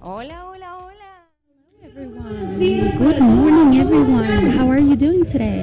Hola, hola, hola. Everyone. Good morning, everyone. How are you doing today?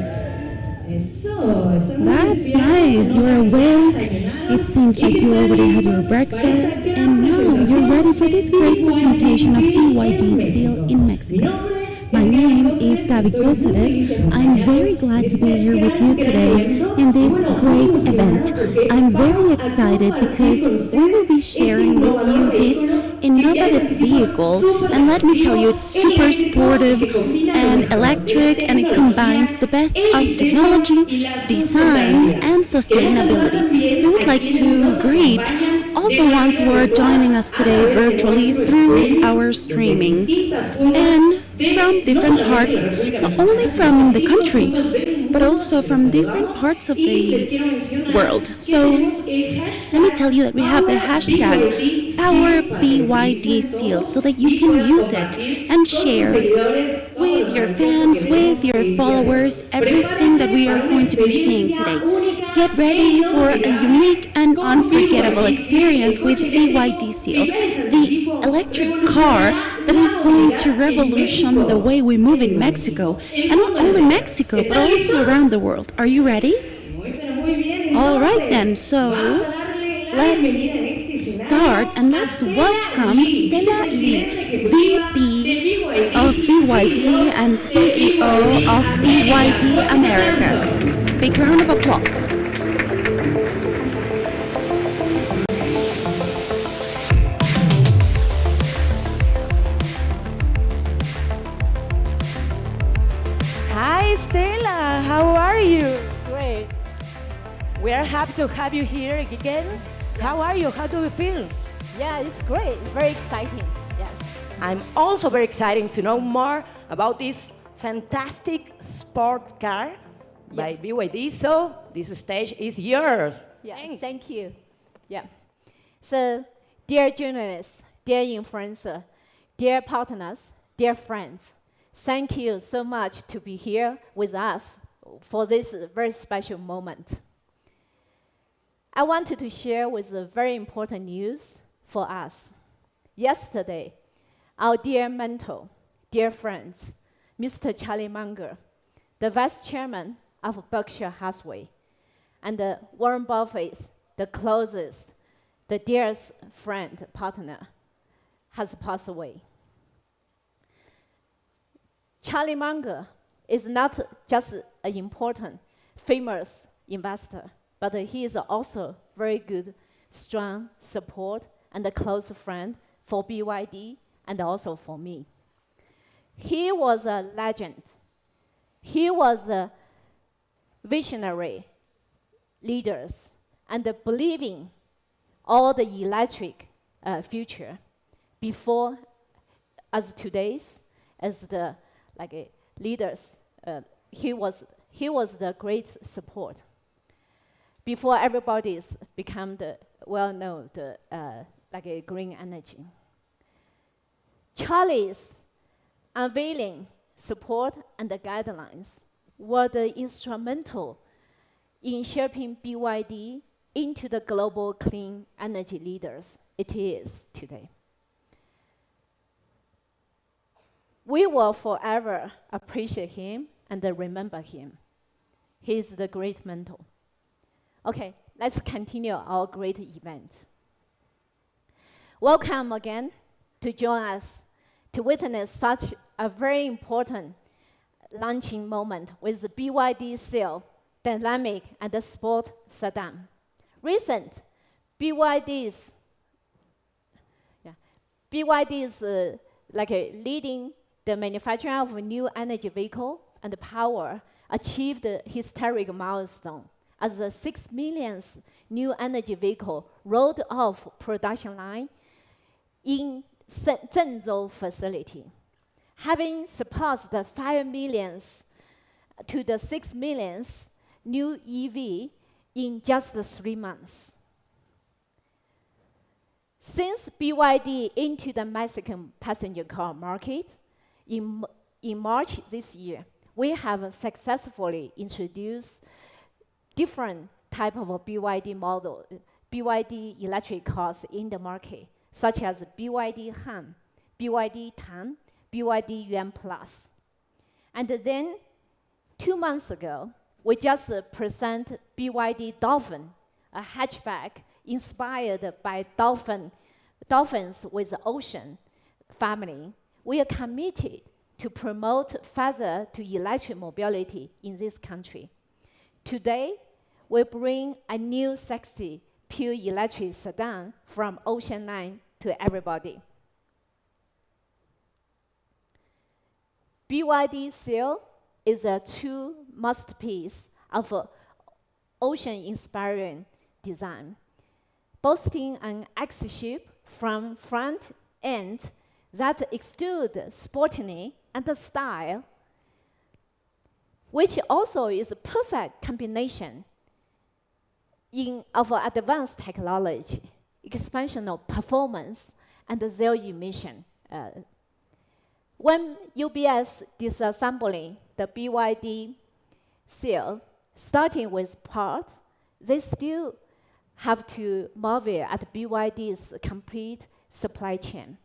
That's nice. You're awake. It seems like you already had your breakfast, and now you're ready for this great presentation of BYD SEAL in Mexico. My name is Gaby Cosares. I'm very glad to be here with you today in this great event. I'm very excited because we will be sharing with you this innovative vehicle, and let me tell you, it's super sportive and electric, and it combines the best of technology, design, and sustainability. We would like to greet all the ones who are joining us today virtually through our streaming and from different parts, not only from the country, but also from different parts of the world. So let me tell you that we have the hashtag PowerBYDSEAL so that you can use it and share with your fans, with your followers, everything that we are going to be seeing today. Get ready for a unique and unforgettable experience with BYD SEAL, the electric car that is going to revolution the way we move in Mexico, and not only Mexico, but also around the world. Are you ready? All right then, so let's start and let's welcome Stella Lee, VP of BYD and CEO of BYD Americas. Big round of applause. Hi, Stella. How are you? Great. We are happy to have you here again. How are you? How do you feel? Yeah, it's great. Very exciting. Yes. I'm also very excited to know more about this fantastic sport car by BYD. So this stage is yours. Yeah. Thanks. Thank you. Yeah. So, dear journalists, dear influencer, dear partners, dear friends, thank you so much to be here with us for this very special moment. I wanted to share with a very important news for us. Yesterday, our dear mentor, dear friends, Mr. Charlie Munger, the vice chairman of Berkshire Hathaway, and Warren Buffett, the closest, the dearest friend, partner, has passed away. Charlie Munger is not just an important, famous investor, but he is also very good, strong support and a close friend for BYD and also for me. He was a legend. He was a visionary leaders and believing all the electric future before as today's as the leaders. He was the great support before everybody's become the well-known green energy. Charlie's unveiling support and the guidelines were the instrumental in shaping BYD into the global clean energy leaders it is today. We will forever appreciate him and remember him. He is the great mentor. Okay, let's continue our great event. Welcome again to join us to witness such a very important launching moment with the BYD SEAL dynamic and the sport sedan. Recent, BYD is leading the manufacturing of a new energy vehicle and power achieved a historic milestone as the 6 millionth new energy vehicle rolled off production line in Zhengzhou facility, having surpassed the 5 millionth to the 6 millionth new EV in just 3 months. Since BYD into the Mexican passenger car market in March this year, we have successfully introduced different type of BYD model, BYD electric cars in the market, such as BYD Han, BYD 10, BYD Yuan Plus. And then 2 months ago, we just present BYD Dolphin, a hatchback inspired by dolphins with the ocean family. We are committed to promote further to electric mobility in this country. Today, we bring a new sexy pure electric sedan from Ocean Line to everybody. BYD SEAL is a true masterpiece of ocean-inspiring design, boasting an X-shape from front end that exudes sportiness and style, which also is a perfect combination of advanced technology, expansion of performance, and zero emission. When UBS disassembling the BYD SEAL, starting with parts, they still have to marvel at BYD's complete supply chain.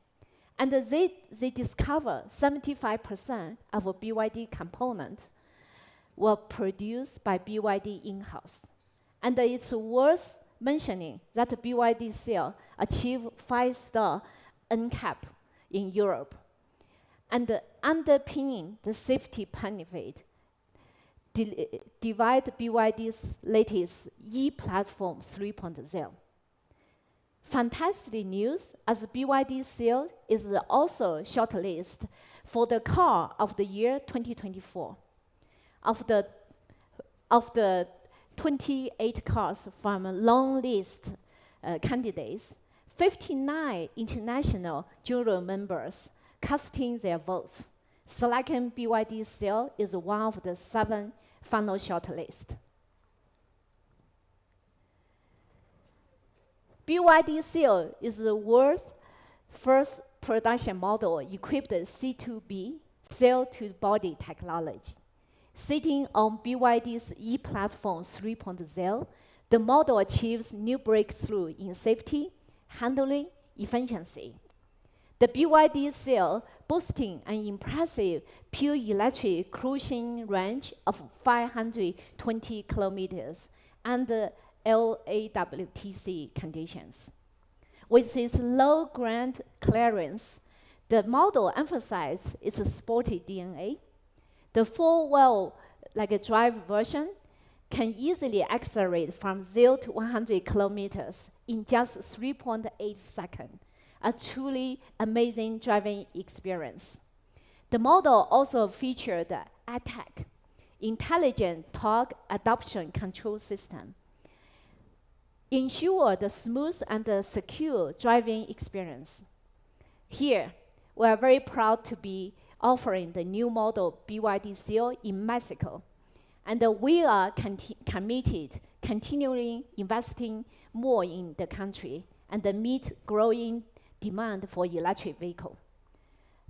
And they discover 75% of BYD components were produced by BYD in-house. And it's worth mentioning that BYD SEAL achieved 5-star NCAP in Europe. And underpinning the safety benefit, divide BYD's latest E-Platform 3.0. Fantastic news, as BYD SEAL is also shortlisted for the Car of the Year 2024. Of the 28 cars from a long list candidates, 59 international jury members casting their votes. Selecting BYD SEAL is one of the 7 final shortlists. BYD SEAL is the world's first production model equipped C2B, cell-to-body technology. Sitting on BYD's E-Platform 3.0, the model achieves new breakthrough in safety, handling, efficiency. The BYD SEAL boasting an impressive pure electric cruising range of 520 kilometers under LAWTC conditions. With its low ground clearance, the model emphasizes its sporty DNA. The 4-wheel drive version can easily accelerate from 0 to 100 kilometers in just 3.8 seconds, a truly amazing driving experience. The model also featured ATAC, Intelligent Torque Adaptation Control System, ensure the smooth and secure driving experience. Here, we are very proud to be offering the new model BYD SEAL in Mexico. And we are committed, continuing investing more in the country and meet growing demand for electric vehicle.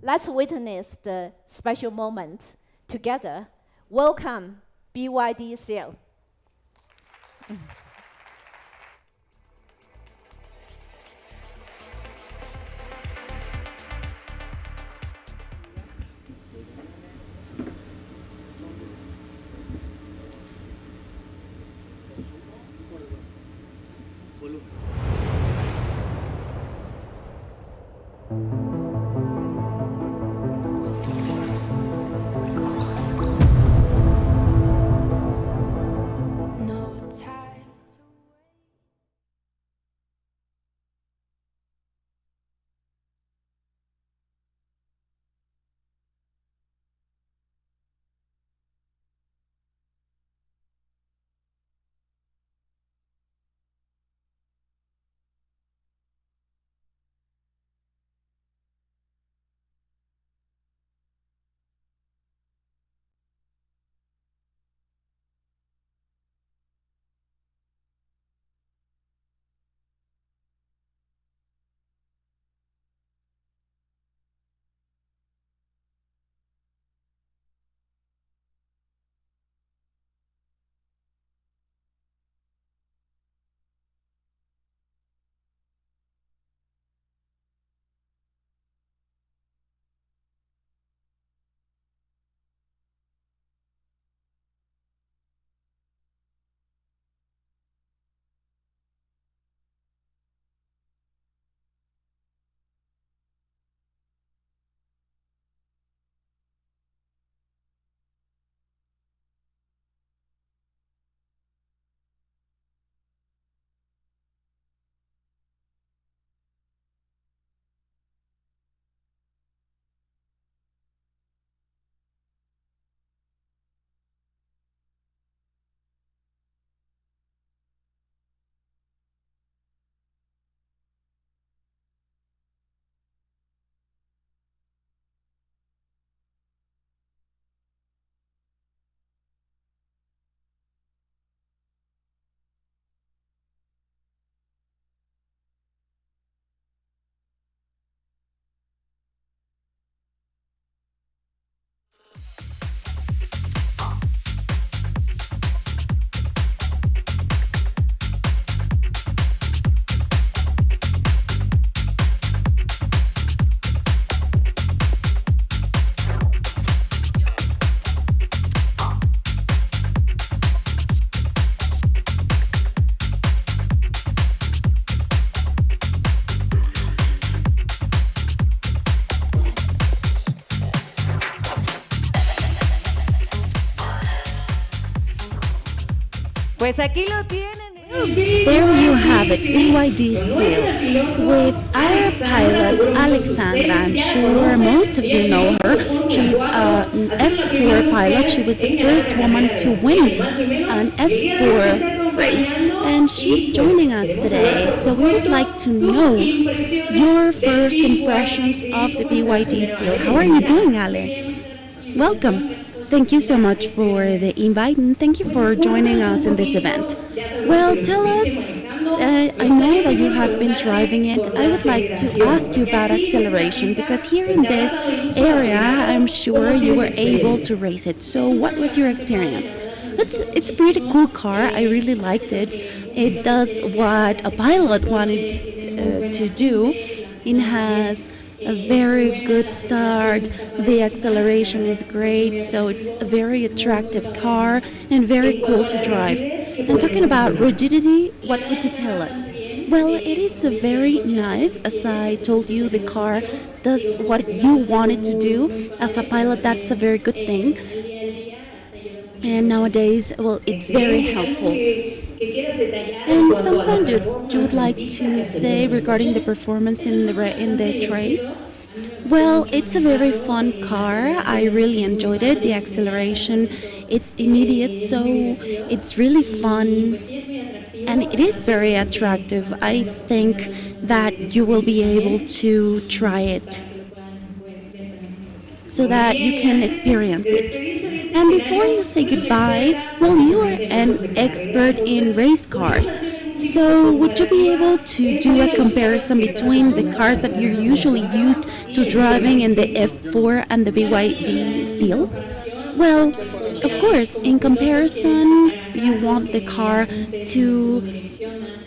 Let's witness the special moment together. Welcome, BYD SEAL. Pues aquí lo tienen. There you have it, BYD SEAL, with our pilot Alexandra. I'm sure most of you know her. She's an F4 pilot. She was the first woman to win an F4 race, and she's joining us today. So we would like to know your first impressions of the BYD SEAL. How are you doing, Ale? Welcome. Thank you so much for the invite, and thank you for joining us in this event. Well, tell us, I know that you have been driving it. I would like to ask you about acceleration, because here in this area, I'm sure you were able to race it. So what was your experience? It's a pretty cool car. I really liked it. It does what a pilot wanted to do. It has a very good start. The acceleration is great, so it's a very attractive car and very cool to drive. And talking about rigidity, what would you tell us? Well, it is a very nice. As I told you, the car does what you want it to do. As a pilot, that's a very good thing. And nowadays, well, it's very helpful. And something that you would like to say regarding the performance in the race? Well, it's a very fun car. I really enjoyed it. The acceleration, it's immediate, so it's really fun. And it is very attractive. I think that you will be able to try it so that you can experience it. And before you say goodbye, well, you are an expert in race cars. So would you be able to do a comparison between the cars that you're usually used to driving in the F4 and the BYD SEAL? Well, of course, in comparison, you want the car to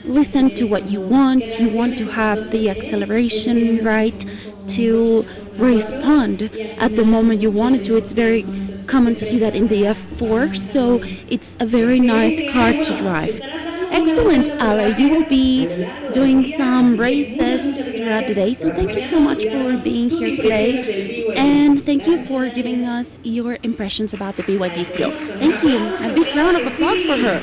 listen to what you want. You want to have the acceleration right, to respond at the moment you want it to. It's very common to see that in the F4, so it's a very nice car to drive. Excellent, Ale. You will be doing some races throughout the day, so thank you so much for being here today, and thank you for giving us your impressions about the BYD SEAL. Thank you. A big round of applause for her.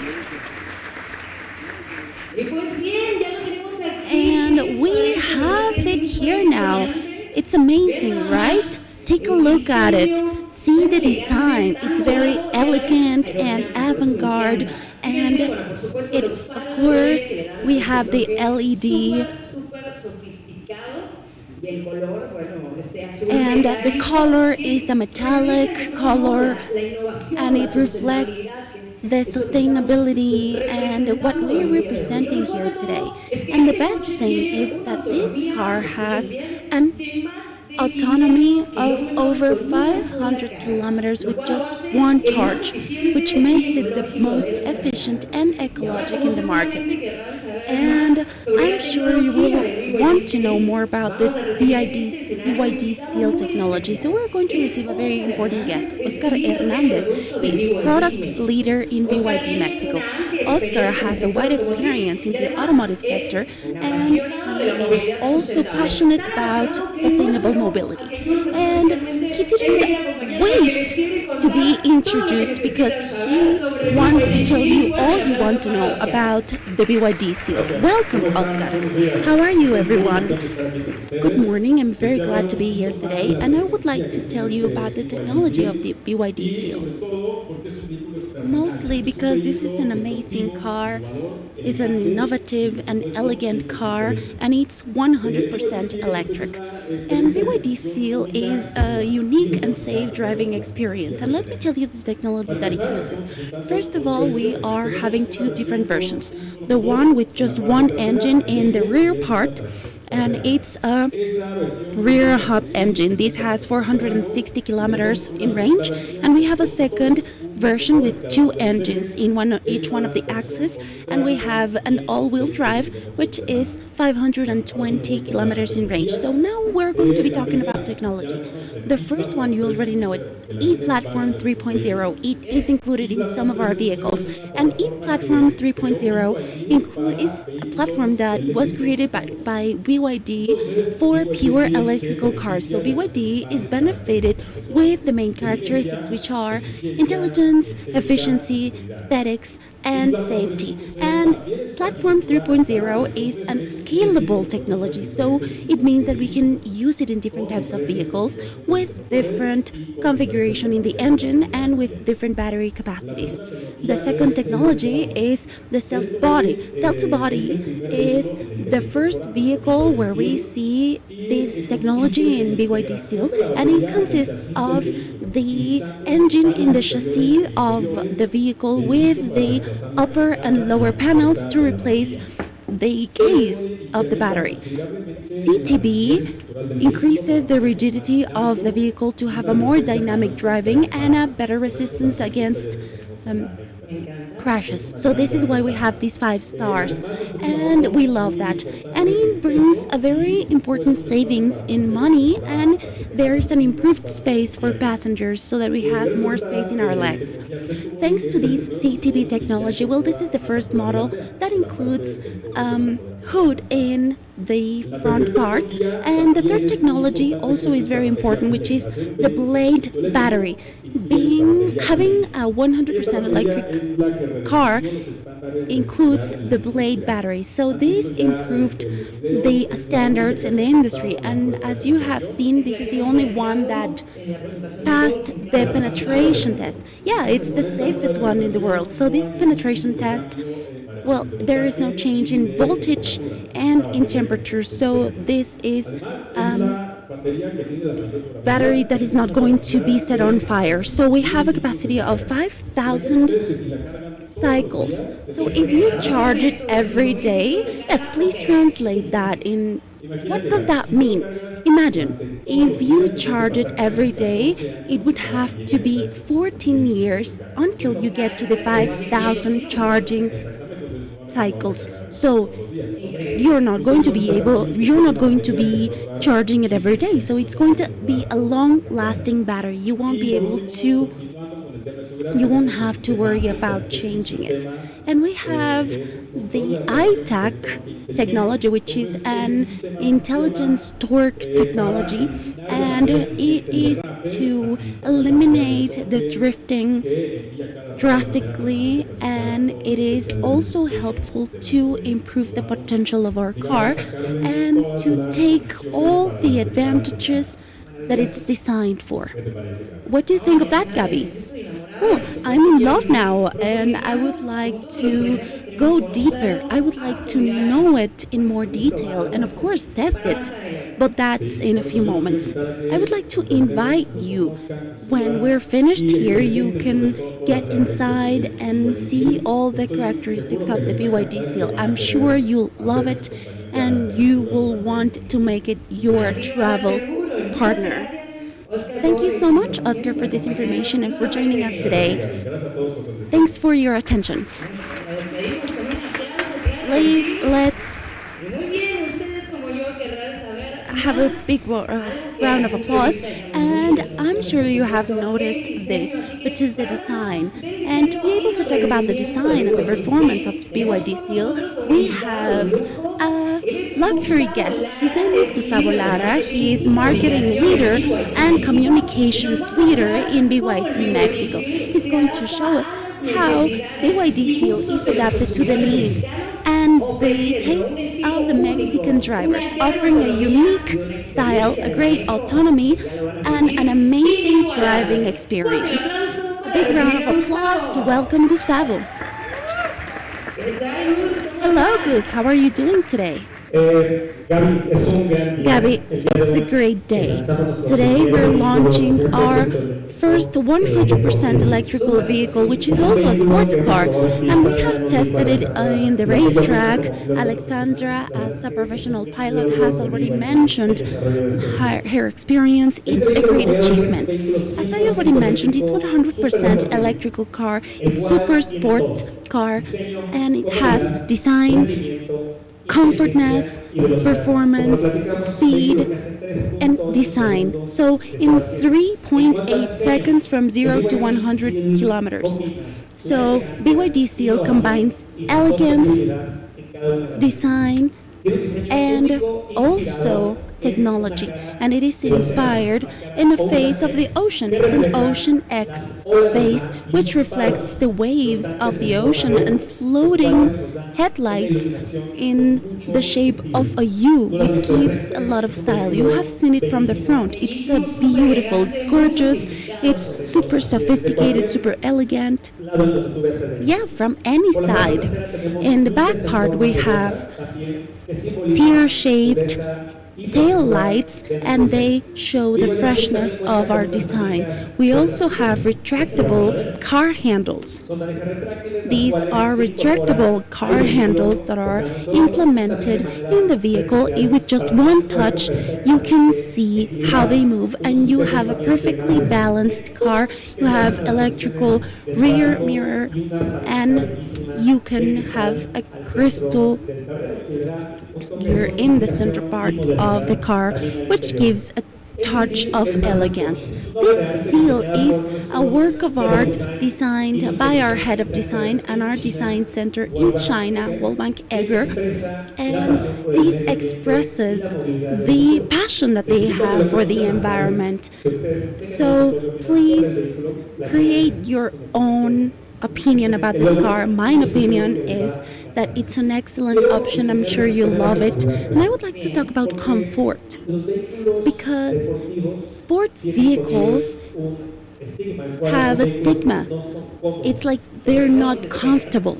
And we have it here now. It's amazing, right? Take a look at it. See the design. It's very elegant and avant-garde. And it, of course, we have the LED. And the color is a metallic color, and it reflects the sustainability and what we're representing here today. And the best thing is that this car has an autonomy of over 500 kilometers with just one charge, which makes it the most efficient and ecologic in the market. And I'm sure you will want to know more about the BYD SEAL technology. So we're going to receive a very important guest, Oscar Hernandez. He is product leader in BYD Mexico. Oscar has a wide experience in the automotive sector, and he is also passionate about sustainable mobility. And he didn't wait to be introduced because he wants to tell you all you want to know about the BYD SEAL. Welcome, Oscar. How are you, everyone? Good morning. I'm very glad to be here today, and I would like to tell you about the technology of the BYD SEAL. Mostly because this is an amazing car, it's an innovative and elegant car, and it's 100% electric. And BYD SEAL is a unique and safe driving experience. And let me tell you the technology that it uses. First of all, we are having two different versions. The one with just one engine in the rear part, and it's a rear hub engine. This has 460 kilometers in range, and we have a second version with two engines in each one of the axes, and we have an all-wheel drive, which is 520 kilometers in range. So now we're going to be talking about technology. The first one, you already know it, E-Platform 3.0. It is included in some of our vehicles, and E-Platform 3.0 is a platform that was created by BYD for pure electrical cars. So BYD is benefited with the main characteristics, which are intelligence, performance, efficiency, aesthetics, and safety. And Platform 3.0 is a scalable technology, so it means that we can use it in different types of vehicles with different configuration in the engine and with different battery capacities. The second technology is the cell-to-body. Cell-to-body is the first vehicle where we see this technology in BYD SEAL, and it consists of the engine in the chassis of the vehicle with the upper and lower panels to replace the case of the battery. CTB increases the rigidity of the vehicle to have a more dynamic driving and a better resistance against crashes. So this is why we have these 5 stars, and we love that. And it brings a very important savings in money, and there is an improved space for passengers so that we have more space in our legs. Thanks to this CTB technology, well, this is the first model that includes hood in the front part, and the third technology also is very important, which is the blade battery. Having a 100% electric car includes the blade battery, so this improved the standards in the industry, and as you have seen, this is the only one that passed the penetration test. Yeah, it's the safest one in the world. So this penetration test, well, there is no change in voltage and in temperature, so this is battery that is not going to be set on fire. So we have a capacity of 5,000 cycles. So if you charge it every day, yes, please translate that in what does that mean? Imagine, if you charge it every day, it would have to be 14 years until you get to the 5,000 charging cycles. So you're not going to be charging it every day. So it's going to be a long-lasting battery. You won't have to worry about changing it. And we have the ITAC technology, which is an intelligence torque technology, and it is to eliminate the drifting drastically, and it is also helpful to improve the potential of our car and to take all the advantages that it's designed for. What do you think of that, Gabby? Oh, I'm in love now, and I would like to go deeper. I would like to know it in more detail and, of course, test it. But that's in a few moments. I would like to invite you. When we're finished here, you can get inside and see all the characteristics of the BYD SEAL. I'm sure you'll love it, and you will want to make it your travel partner. Thank you so much, Oscar, for this information and for joining us today. Thanks for your attention. Please, let's have a big round of applause. And I'm sure you have noticed this, which is the design. And to be able to talk about the design and the performance of BYD SEAL, we have a luxury guest. His name is Gustavo Lara. He is marketing leader and communications leader in BYD Mexico. He's going to show us how BYD SEAL is adapted to the needs and the tastes of the Mexican drivers, offering a unique style, a great autonomy, and an amazing driving experience. A big round of applause to welcome Gustavo. Hello, Gus. How are you doing today? Gabby, it's a great day. Today we're launching our first 100% electrical vehicle, which is also a sports car, and we have tested it in the racetrack. Alexandra, as a professional pilot, has already mentioned her experience. It's a great achievement. As I already mentioned, it's 100% electrical car. It's super sport car, and it has design, comfortness, performance, speed, and design. So in 3.8 seconds from 0 to 100 kilometers. So BYD SEAL combines elegance, design, and also technology, and it is inspired in the face of the ocean. It's an Ocean X face, which reflects the waves of the ocean and floating headlights in the shape of a U, which gives a lot of style. You have seen it from the front. It's beautiful, it's gorgeous, it's super sophisticated, super elegant. Yeah, from any side. In the back part, we have tear-shaped tail lights, and they show the freshness of our design. We also have retractable car handles. These are retractable car handles that are implemented in the vehicle. With just one touch, you can see how they move, and you have a perfectly balanced car. You have electrical rear mirror, and you can have a crystal gear in the center part of the car, which gives a touch of elegance. This seal is a work of art designed by our head of design and our design center in China, Wolfgang Egger, and this expresses the passion that they have for the environment. So please create your own opinion about this car. My opinion is that it's an excellent option. I'm sure you love it. And I would like to talk about comfort, because sports vehicles have a stigma. It's like they're not comfortable.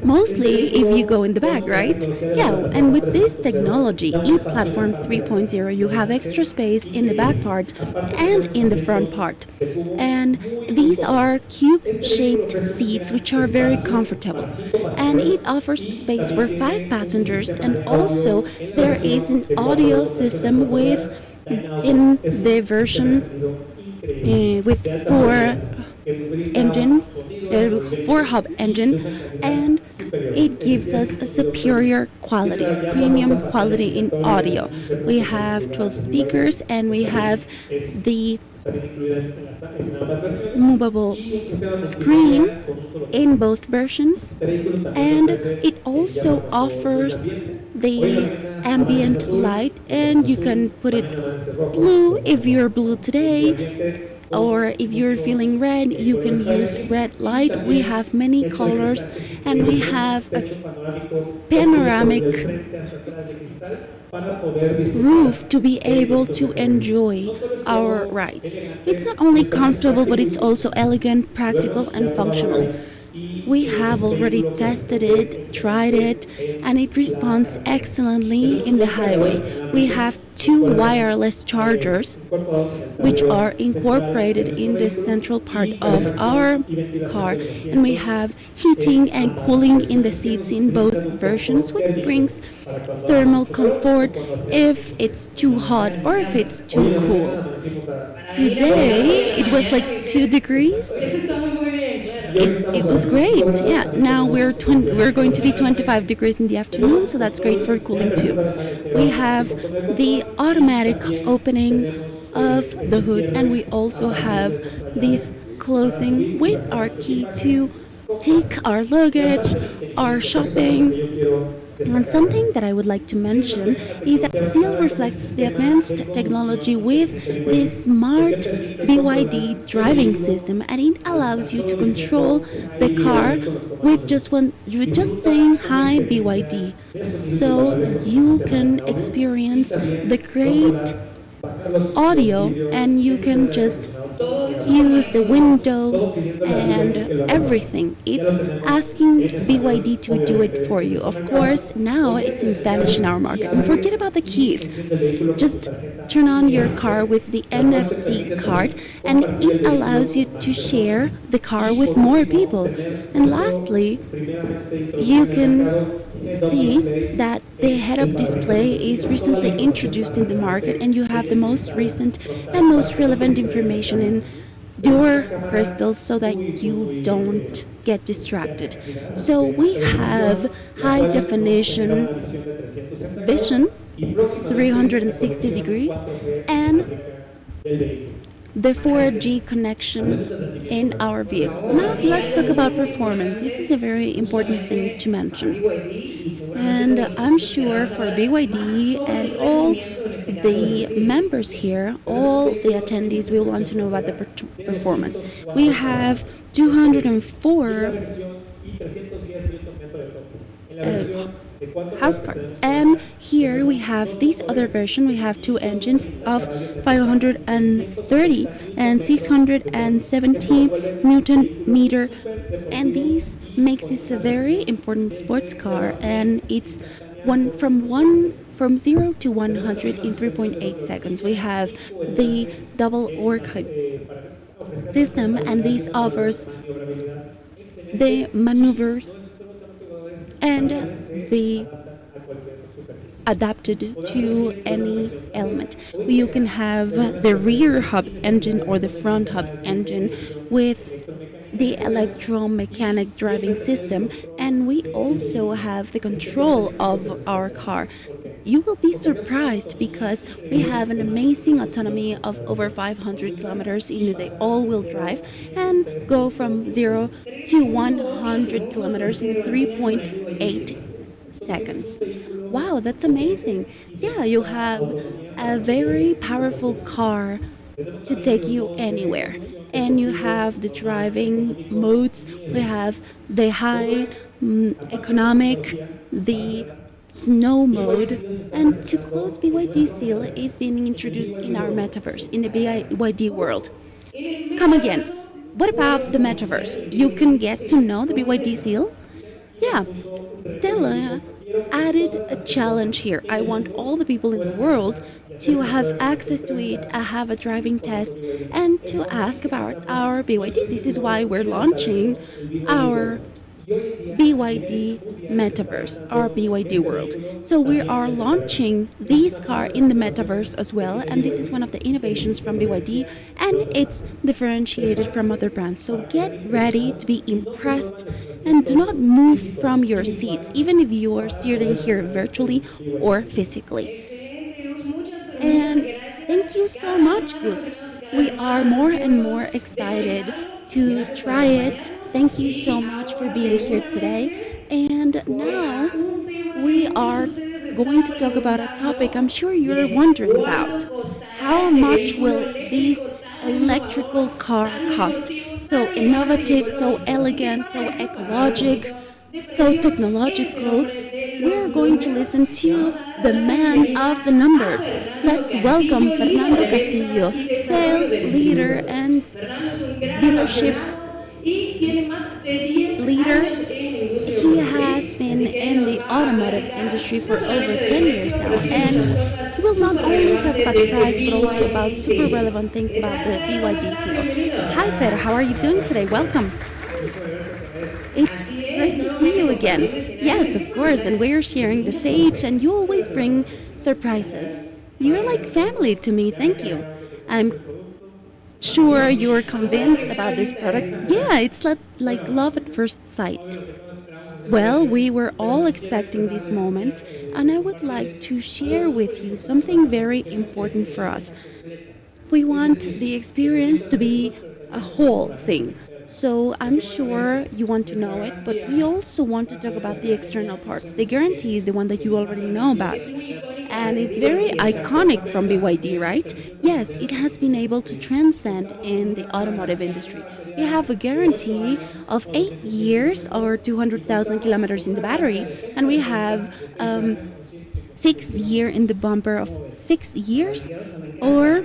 Mostly if you go in the back, right? Yeah, and with this technology, e-Platform 3.0, you have extra space in the back part and in the front part. And these are cube-shaped seats which are very comfortable. And it offers space for 5 passengers, and also there is an audio system in the version with 4 engines, 4-hub engine, and it gives us a superior quality, premium quality in audio. We have 12 speakers, and we have the movable screen in both versions, and it also offers the ambient light, and you can put it blue if you're blue today, or if you're feeling red, you can use red light. We have many colors, and we have a panoramic roof to be able to enjoy our rides. It's not only comfortable, but it's also elegant, practical, and functional. We have already tested it, tried it, and it responds excellently in the highway. We have 2 wireless chargers, which are incorporated in the central part of our car, and we have heating and cooling in the seats in both versions, which brings thermal comfort if it's too hot or if it's too cool. Today it was like 2 degrees. It was great. Yeah, now we're going to be 25 degrees in the afternoon, so that's great for cooling too. We have the automatic opening of the hood, and we also have this closing with our key to take our luggage, our shopping. And something that I would like to mention is that SEAL reflects the advanced technology with this smart BYD driving system, and it allows you to control the car with just saying hi BYD. So you can experience the great audio, and you can just use the windows and everything. It's asking BYD to do it for you. Of course, now it's in Spanish in our market. And forget about the keys. Just turn on your car with the NFC card, and it allows you to share the car with more people. And lastly, you can see that the head-up display is recently introduced in the market, and you have the most recent and most relevant information in your crystals so that you don't get distracted. So we have high definition vision, 360 degrees, and the 4G connection in our vehicle. Now let's talk about performance. This is a very important thing to mention. And I'm sure for BYD and all the members here, all the attendees will want to know about the performance. We have 204 house cars, and here we have this other version. We have two engines of 530 and 670 Newton meter, and this makes this a very important sports car, and it's from 0 to 100 in 3.8 seconds. We have the double orchid system, and this offers the maneuvers and the adapted to any element. You can have the rear hub engine or the front hub engine with the electromechanic driving system, and we also have the control of our car. You will be surprised because we have an amazing autonomy of over 500 kilometers in the all-wheel drive and go from 0 to 100 kilometers in 3.8 seconds. Wow, that's amazing. So yeah, you have a very powerful car to take you anywhere. And you have the driving modes. We have the high, economic, the snow mode, and to close, BYD SEAL is being introduced in our metaverse, in the BYD world. Come again. What about the metaverse? You can get to know the BYD SEAL? Yeah, Stella added a challenge here. I want all the people in the world to have access to it, have a driving test, and to ask about our BYD. This is why we're launching our BYD Metaverse, our BYD World. So we are launching this car in the Metaverse as well, and this is one of the innovations from BYD, and it's differentiated from other brands. So get ready to be impressed and do not move from your seats, even if you are sitting here virtually or physically. And thank you so much, Gus. We are more and more excited to try it. Thank you so much for being here today. And now we are going to talk about a topic I'm sure you're wondering about. How much will this electrical car cost? So innovative, so elegant, so ecologic, so technological. We're going to listen to the man of the numbers. Let's welcome Fernando Castillo, sales leader and dealership leader. He has been in the automotive industry for over 10 years now, and he will not only talk about the price but also about super relevant things about the BYD SEAL. Hi Fer, how are you doing today? Welcome. It's great to see you again. Yes, of course, and we're sharing the stage, and you always bring surprises. You're like family to me, thank you. I'm sure you're convinced about this product. Yeah, it's like love at first sight. Well, we were all expecting this moment, and I would like to share with you something very important for us. We want the experience to be a whole thing. So I'm sure you want to know it, but we also want to talk about the external parts. The guarantee is the one that you already know about. And it's very iconic from BYD, right? Yes, it has been able to transcend in the automotive industry. We have a guarantee of 8 years or 200,000 kilometers in the battery, and we have 6 year in the bumper of 6 years or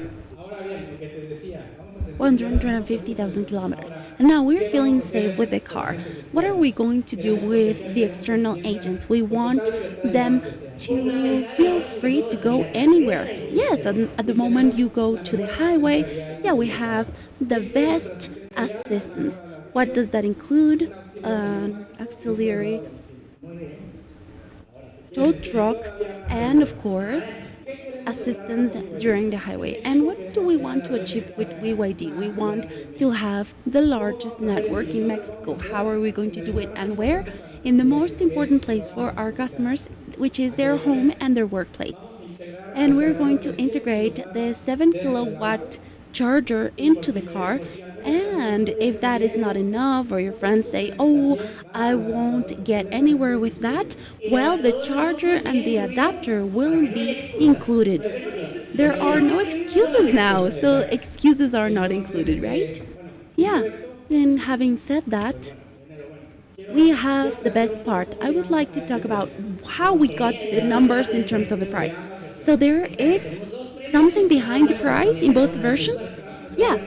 150,000 kilometers. And now we're feeling safe with the car. What are we going to do with the external agents? We want them to feel free to go anywhere. Yes, at the moment you go to the highway, yeah, we have the best assistance. What does that include? Auxiliary tow truck, and of course, assistance during the highway. And what do we want to achieve with BYD? We want to have the largest network in Mexico. How are we going to do it and where? In the most important place for our customers, which is their home and their workplace. And we're going to integrate the 7 kilowatt charger into the car, And if that is not enough, or your friends say, oh, I won't get anywhere with that, well, the charger and the adapter will be included. There are no excuses now, so excuses are not included, right? Yeah, and having said that, we have the best part. I would like to talk about how we got to the numbers in terms of the price. So there is something behind the price in both versions? Yeah.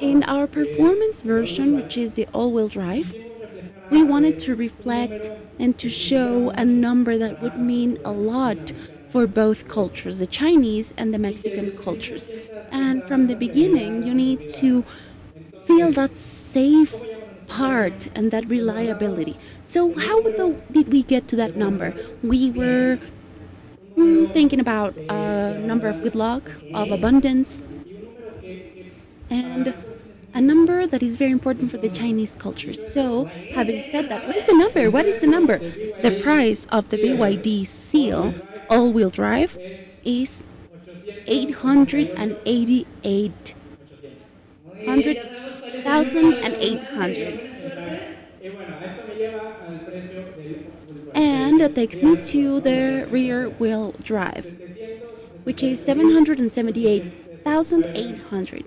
In our performance version, which is the all-wheel drive, we wanted to reflect and to show a number that would mean a lot for both cultures, the Chinese and the Mexican cultures. And from the beginning, you need to feel that safe part and that reliability. So how did we get to that number? We were thinking about a number of good luck, of abundance, and a number that is very important for the Chinese culture. So, having said that, what is the number? What is the number? The price of the BYD SEAL all-wheel drive is 888 100,800. And that takes me to the rear wheel drive, which is 778,800.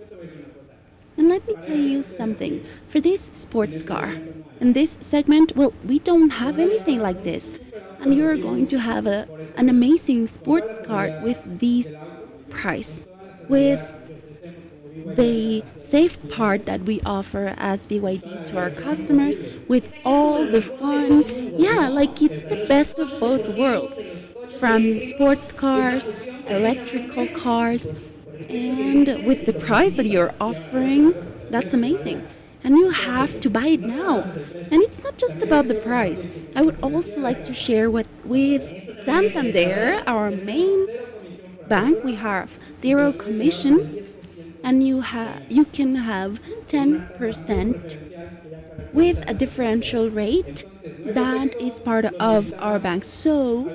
And let me tell you something. For this sports car, in this segment, well, we don't have anything like this. And you're going to have an amazing sports car with this price, with the safe part that we offer as BYD to our customers, with all the fun. Yeah, like it's the best of both worlds. From sports cars, electrical cars, and with the price that you're offering, that's amazing. And you have to buy it now. And it's not just about the price. I would also like to share with Santander, our main bank, we have 0 commission, and you can have 10% with a differential rate that is part of our bank. So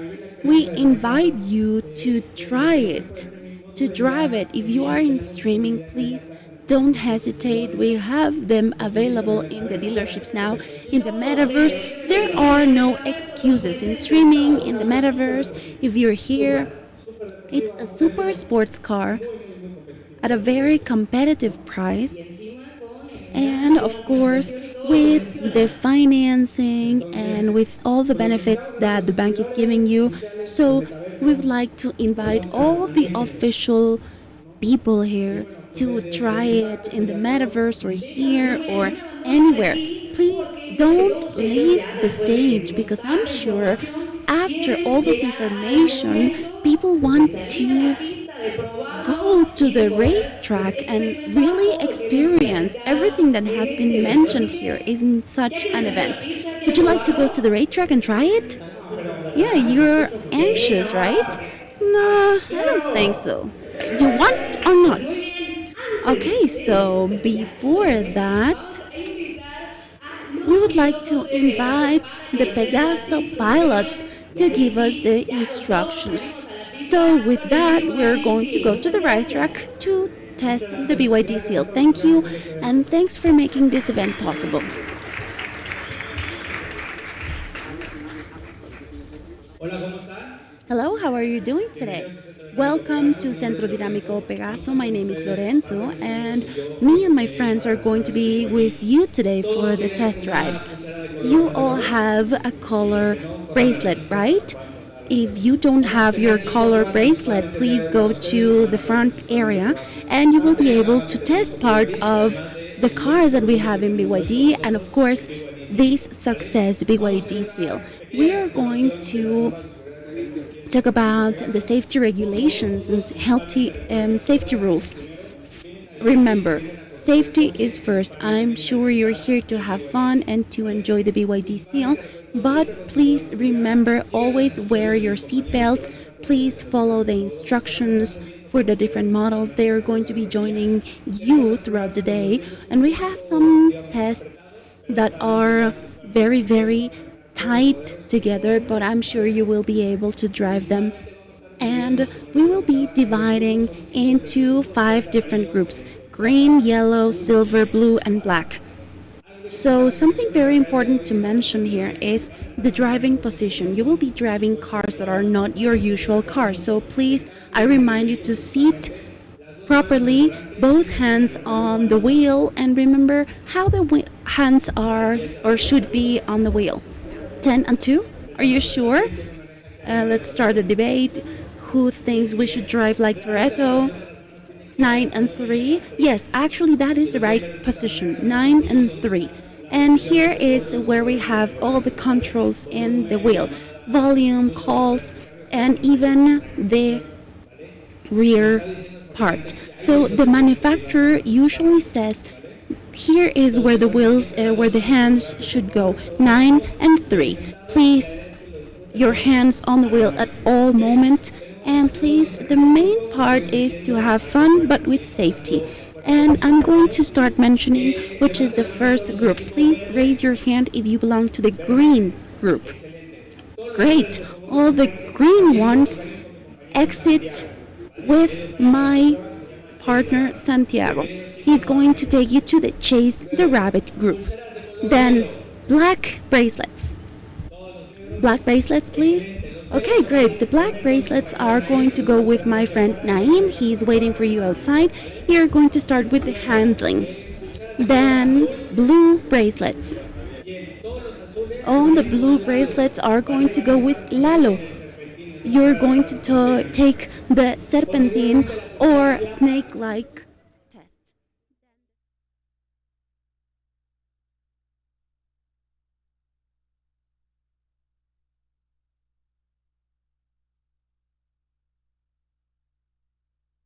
we invite you to try it, to drive it. If you are in streaming, please don't hesitate. We have them available in the dealerships now. In the metaverse, there are no excuses. In streaming, in the metaverse, if you're here, it's a super sports car at a very competitive price. And of course, with the financing and with all the benefits that the bank is giving you. So we would like to invite all the official people here to try it in the metaverse or here or anywhere. Please don't leave the stage, because I'm sure after all this information, people want to go to the racetrack and really experience everything that has been mentioned here in such an event. Would you like to go to the racetrack and try it? Yeah, you're anxious, right? No, I don't think so. Do you want or not? Okay, so before that, we would like to invite the Pegaso pilots to give us the instructions. So with that, we're going to go to the racetrack to test the BYD SEAL. Thank you, and thanks for making this event possible. Hello, how are you doing today? Welcome to Centro Dinámico Pegaso. My name is Lorenzo, and me and my friends are going to be with you today for the test drives. You all have a color bracelet, right? If you don't have your color bracelet, please go to the front area and you will be able to test part of the cars that we have in BYD, and of course this success BYD SEAL. We are going to talk about the safety regulations and healthy safety rules. Remember, safety is first. I'm sure you're here to have fun and to enjoy the BYD SEAL, but please remember, always wear your seat belts. Please follow the instructions for the different models. They are going to be joining you throughout the day, and we have some tests that are very, very tight together, but I'm sure you will be able to drive them. And we will be dividing into 5 different groups. green, yellow, silver, blue, and black. So something very important to mention here is the driving position. You will be driving cars that are not your usual cars. So please, I remind you to seat properly, both hands on the wheel, and remember how the hands are or should be on the wheel. 10 and 2, are you sure? Let's start the debate. Who thinks we should drive like Toretto? 9 and 3. Yes, actually that is the right position. 9 and 3. And here is where we have all the controls in the wheel. Volume, calls, and even the rear part. So the manufacturer usually says here is where the wheels, where the hands should go. 9 and 3. Please, your hands on the wheel at all moment. And please, the main part is to have fun, but with safety. And I'm going to start mentioning which is the first group. Please raise your hand if you belong to the green group. Great. All the green ones exit with my partner Santiago. He's going to take you to the Chase the Rabbit group. Then black bracelets. Black bracelets, please. Okay, great. The black bracelets are going to go with my friend Naim. He's waiting for you outside. You're going to start with the handling. Then blue bracelets. All the blue bracelets are going to go with Lalo. You're going to take the serpentine or snake-like